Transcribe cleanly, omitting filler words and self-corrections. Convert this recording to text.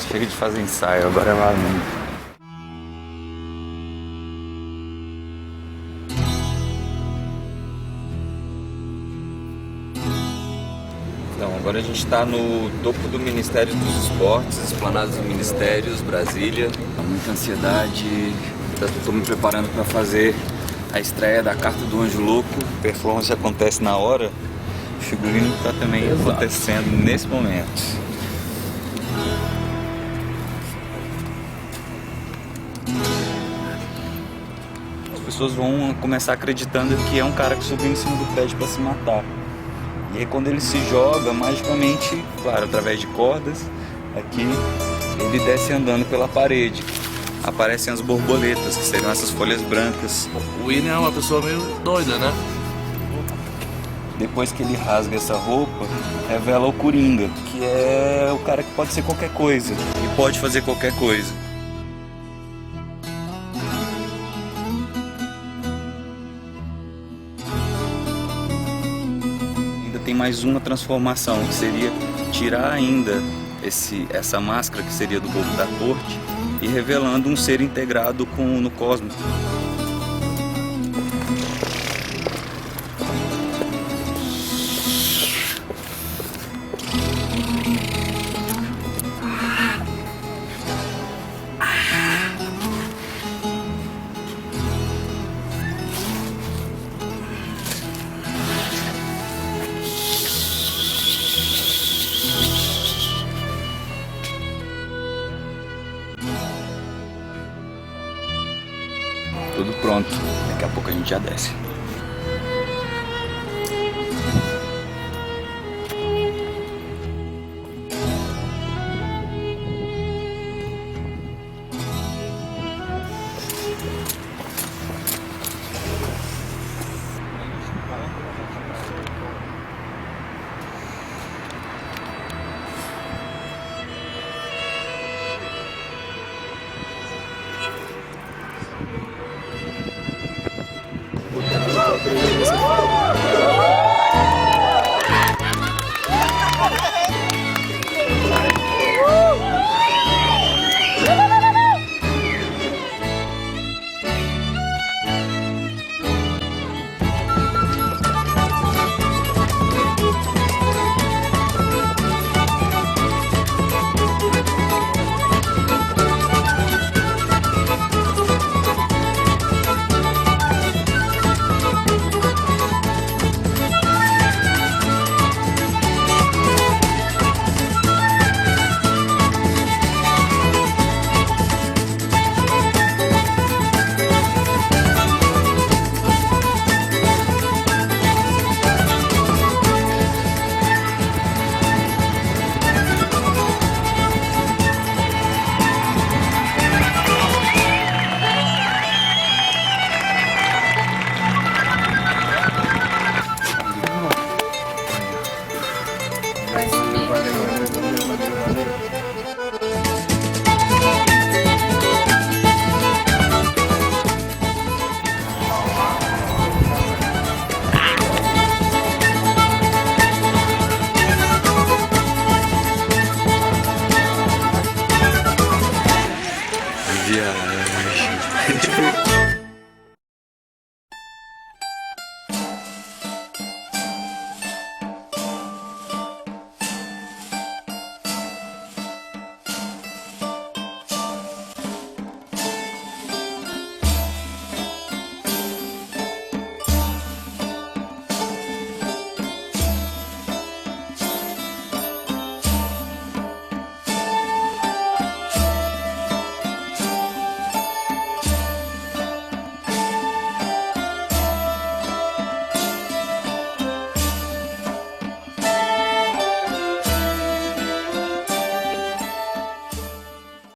Chega de fazer ensaio, agora é valendo. Então, agora a gente está no topo do Ministério dos Esportes, Esplanadas dos Ministérios, Brasília. Muita ansiedade, estou me preparando para fazer a estreia da Carta do Anjo Louco. A performance acontece na hora, o figurino está também acontecendo nesse momento. As pessoas vão começar acreditando que é um cara que subiu em cima do prédio para se matar. E aí quando ele se joga, magicamente, claro, através de cordas, aqui ele desce andando pela parede. Aparecem as borboletas, que seriam essas folhas brancas. O William é uma pessoa meio doida, né? Depois que ele rasga essa roupa, revela o Coringa, que é o cara que pode ser qualquer coisa, e pode fazer qualquer coisa. Tem mais uma transformação, que seria tirar ainda essa máscara que seria do bobo da corte e revelando um ser integrado no cosmos. Tudo pronto, daqui a pouco a gente já desce.